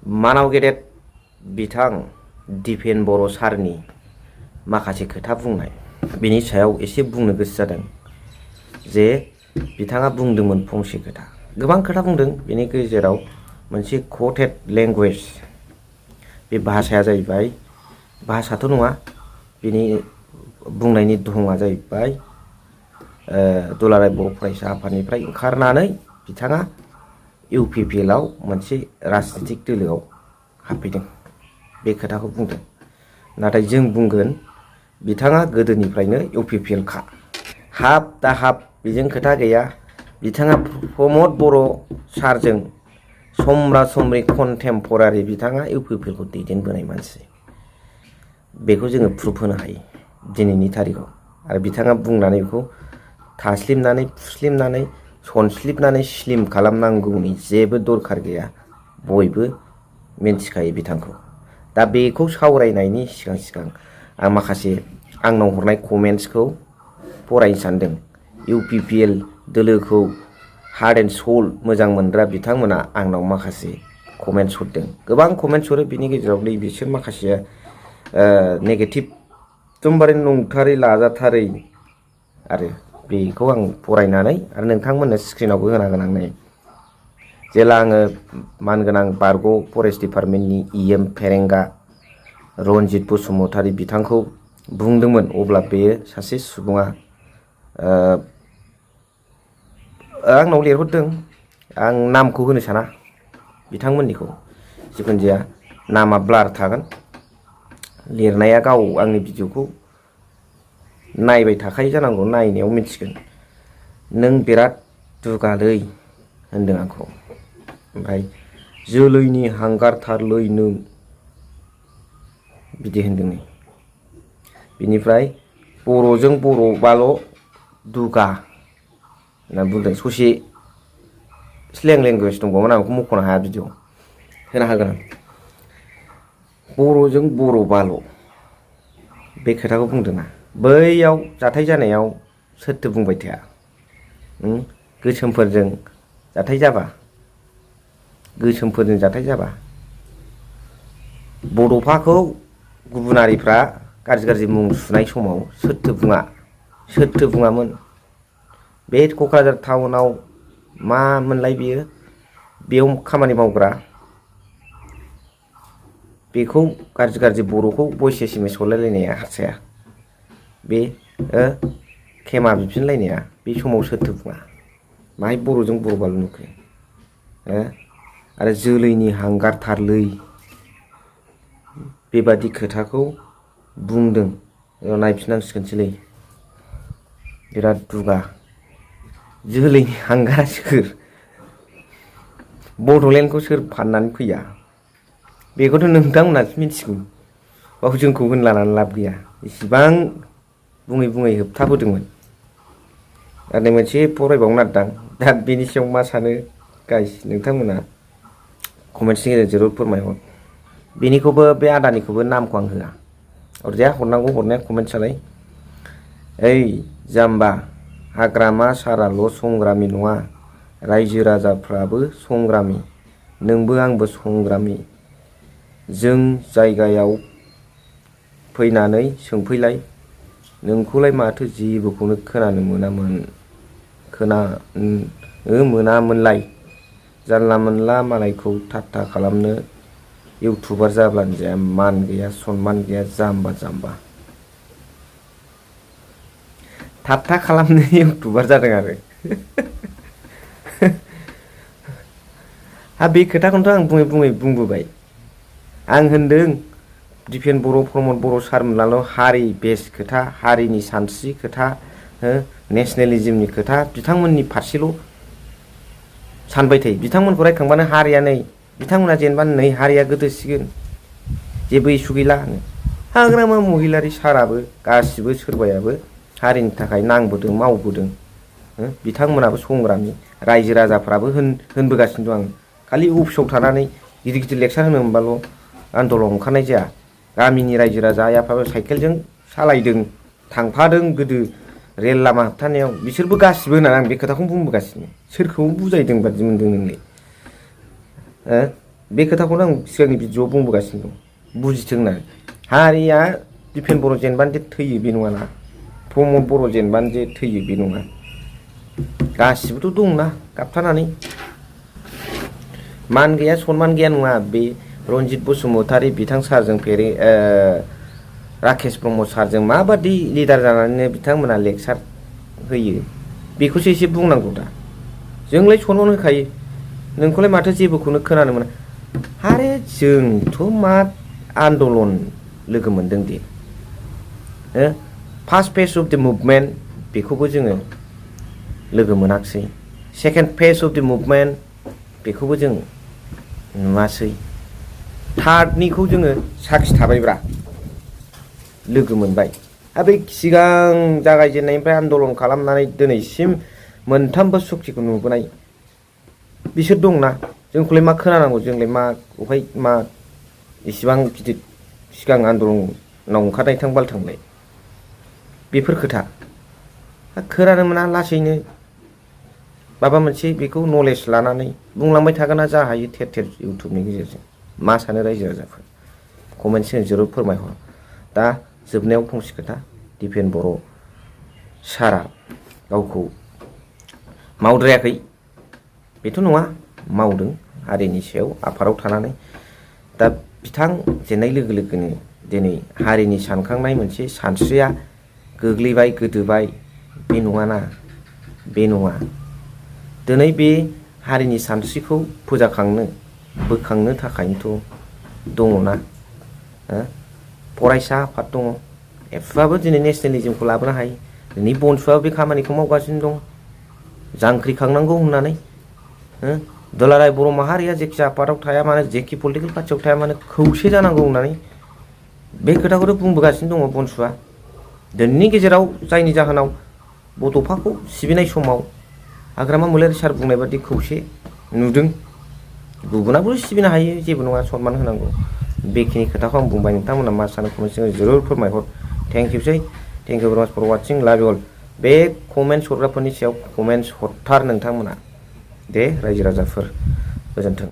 मानाव गेदेर बिथां दिपेन बर' सारनि माखासे खोथा बुंनाय बिनि सायाव एसे बुंनो गोसो जादों जे बिथाङा बुंदोंमोन फंसे खोथा गोबां खोथा बुंदों बेनि गेजेराव मोनसे quoted लैंग्वेज बे भाषाया जाहैबाय भाषाथ' नङा बिनि बुंनायनि धङा जाहैबाय दुलाराय बर' फरायसा आफादनिफ्राय ओंखारनानै बिथाङा UPPL आव मोनसे राजनीतिक दोलोआव हाबफैदों बे खोथाखौ बुंदों नाथाय जों बुंगोन बिथाङा गोदोनिफ्रायनो UPPL खा हाब दा हाब बेजों खोथा गैया बिथाङा प्रमद बर' सारजों समब्रा समब्रि कन्टेम्परारि बिथाङा UPPL खौ दैदेनबोनाय मानसि बेखौ जोङो प्रुफ होनो हायो दिनैनि तारिखाव आरो बिथाङा बुंनानै बेखौ थास्लिमनानै फुस्लिमनानै सनस्लिबनानै स्लिम खालामनांगौनि जेबो दरखार गैया बयबो मिन्थिखायो बिथांखौ दा बेखौ सावरायनायनि सिगां आं माखासे आंनाव हरनाय कमेन्ट्सखौ फरायनो सानदों UPPL दोलोखौ हार्ट एन्ड सोल मोजां मोनग्रा बिथांमोना आंनाव माखासे कमेन्ट्स हरदों गोबां कमेन्ट्स हरो बिनि गेजेराव बिसोर माखासेया नेगेटिभ एकदमबारे नंथारै लाजाथारै आरो बेखौ आं फरायनानै आरो नोंथांमोननो स्क्रिनावबो होना गोनां जेला आङो मानगोनां बारग' फरेस्ट डिपार्टमेन्टनि EM फेरेंगा रनजित बसुमतारी बिथांखौ बुंदोंमोन अब्ला बेयो सासे सुबुङा आंनाव लिरहरदों आं नामखौ होनो साना बिथांमोननिखौ जिखुनु जाया नामा ब्लार थागोन लिरनाया गाव आंनि भिडिअखौ नायबाय थाखायो जानांगौ नायनायाव मिथिगोन नों बिराद दुगालै होनदों आंखौ ओमफ्राय जोलैनि हांगारथारलै नों बिदि होनदों नै बिनिफ्राय बर'जों बर'बाल' दुगा होनना बुंदों ससे स्लें लेंगुवेज दंबावोमोन आं बेखौ मख'नो हाया भिडिअ होनो हागोन आं बर'जों बर'बाल' बे खोथाखौ बुंदोंना बैयाव जाथाय जानायाव सोरथो बुंबाय थाया गोसोमफोरजों जाथाय जाबा बड'फाखौ गुबुनारिफ्रा गाज्रि मुं सुनाय समाव सोरथो बुङामोन बे क'क्राझार टाउनाव मा मोनलाय बियो बेयाव खामानि मावग्रा बेखौ गाज्रि बर'खौ भइस SMS हरलायलायनाया हारसाया बे खेमा बिफिनलायनाया बे समाव सोरथो बुङा माहाय बर'जों बर'बाल' नुखो आरो जोलैनि हांगारथारलै बेबादि खोथाखौ बुंदों नायफिननांसिगोनसोलै बिराद दुगा जोलैनि हांगारा सोर बड'लेण्डखौ सोर फाननानै फैया बेखौथ' नोंथांमोनासो मिथिगौ बाव जोंखौ होनलानानै लाब गैया इसिबां बुङै होबथाबोदोंमोन आरो मोनसे फरायबावनो नागिरदां दा बेनि सायाव मा सानो गाइस नोंथांमोना कमेन्ट्सनि गेजेरजों जरुर फोरमायहर बेनिखौबो बे आदानिखौबो नामखौ आं होआ अरजाया हरनांगौ हरनाया कमेन्ट्सआलाय ओइ जाम्बा हाग्रामा साराल' संग्रामि नङा रायजो राजाफ्राबो संग्रामि नोंबो आंबो संग्रामि जों जायगायाव फैनानै सोंफैलाय नोंखौलाय माथो जेबोखौनो खोनानो मोनामोनलाय जानला मोनला मालायखौ ठाट्टा खालामनो इउटुबार जाब्लानो जाया मान गैया सनमान गैया जाम्बा ठाट्टा खालामनो इउटुबार जादों आरो हा बे खोथाखौनोथ' आं बुंबोबाय आं होनदों दिपेन बर' प्रमद बर' सारमोनाल' हारि बेस खोथा हारिनि सानस्रि खोथा नेसनेलिज्मनि खोथा बिथांमोननि फारसेल' सानबाय थायो बिथांमोनखौ रायखांबानो हारिया नै बिथांमोना जेनेबा नै हारिया गोदोसिगोन जेबो इसु गैला हाग्रामा महिलारि साराबो गासिबो सोरबायाबो हारिनि थाखाय नांबोदों मावबोदों बिथांमोनाबो संग्रामि रायजो राजाफ्राबो होनबोगासिनो दं आं खालि अफिसाव थानानै गिदिर लेक्सार होनो मोनबाल' आन्दलन ओंखारनाय जाया गामिनि रायजो राजा आइ आफाबो साइकेलजों सालायदों थांफादों गोदो रेल लामा होबथानायाव बिसोरबो गासिबो होननानै आं बे खोथाखौनो बुंबोगासिनो सोरखौ बुजायदों बादि मोनदों नोंलाय बे खोथाखौनो आं सिगांनि भिडिअआव बुंबोगासिनो दं बुजिथों होननानै हारिया दिफेन बर' जेनबानो जे थैयो बे नङाना प्रमद बर' जेनबानो जे थैयो बे नङा गासिबोथ' दंना गाबथानानै मान गैया सनमान गैया नङा बे रनजित बसुमतारी बिथां सारजों राकेश ब्रह्म सारजों माबादि लिडार जानानै बिथांमोना लेक्सार होयो बेखौसो एसे बुंनांगौ दा जोंलाय सनमान होखायो नोंखौलाय माथो जेबोखौनो खोनानो मोना आरे जोंथ' मा आन्दलन लोगो मोनदों दे फार्स्ट फेज अफ द मुभमेन्ट बेखौबो जोङो लोगो मोनाखिसै सेकेन्ड फेज अफ द मुभमेन्ट बेखौबो जों नुवासै थार्डनिखौ जोङो साखि थाबायब्रा लोगो मोनबाय आरो बे सिगां जागायजेननायनिफ्राय आन्दलन खालामनानै दिनैसिम मोनथामबो सक्तिखौ नुबोनाय बिसोर दंना जोंखौलाय मा खोनानांगौ जोंलाय माखौहाय मा इसिबां गिदिर सिगां आन्दलनाव ओंखारनाय थां बालथांलाय बेफोर खोथा खोनानो मोना लासैनो माबा मोनसे बेखौ नलेज लानानै बुंलांबाय थागोना जा हायो थेर थेर इउटुबनि गेजेरजों मा सानो रायजो राजाफोर कमेन्ट सेक्सन जरुर फोरमायहर दा जोबनायाव फंसे खोथा दिफेन बर' सारा गावखौ मावद्रायाखै बेथ' नङा मावदों हारिनि सायाव आफादाव थानानै दा बिथां जेननाय लोगो लोगोनो दिनै हारिनि सानखांनाय मोनसे सानस्रिया गोग्लैबाय गोदोबाय बे नङाना बे नङा दिनै बे हारिनि सानस्रिखौ फोजाखांनो बोखांनो थाखायनोथ' दङना फरायसा आफाद दङ एफाबो दिनै नेसनेलिजमखौ लाबोनो हायो दिनै बनसुआ बे खामानिखौ मावगासिनो दं जांख्रिखांनांगौ होननानै दुलाराय बर' माहारिया जेखि आफादाव थाया मानो जेखि पलिटिकेल पार्टियाव थाया मानो खौसे जानांगौ होननानै बे खोथाखौथ' बुंबोगासिनो दङ बनसुआ दिनैनि गेजेराव जायनि जाहोनाव बड'फाखौ सिबिनाय समाव हाग्रामा महिलारि सार बुंनाय बादि खौसे नुदों गुबुनाबो सिबिनो हायो जेबो नङा सनमान होनांगौ बेखिनि खोथाखौ आं बुंबाय नोंथांमोना मा सानो कमेन्टजों जरुर फोरमायहर थेंक इउ भेरि माच फर वाचिं लाभ इउ अल बे कमेन्ट्स हरग्राफोरनि सायाव कमेन्ट्स हरथार नोंथांमोना दे रायजो राजाफोर गोजोन्थों।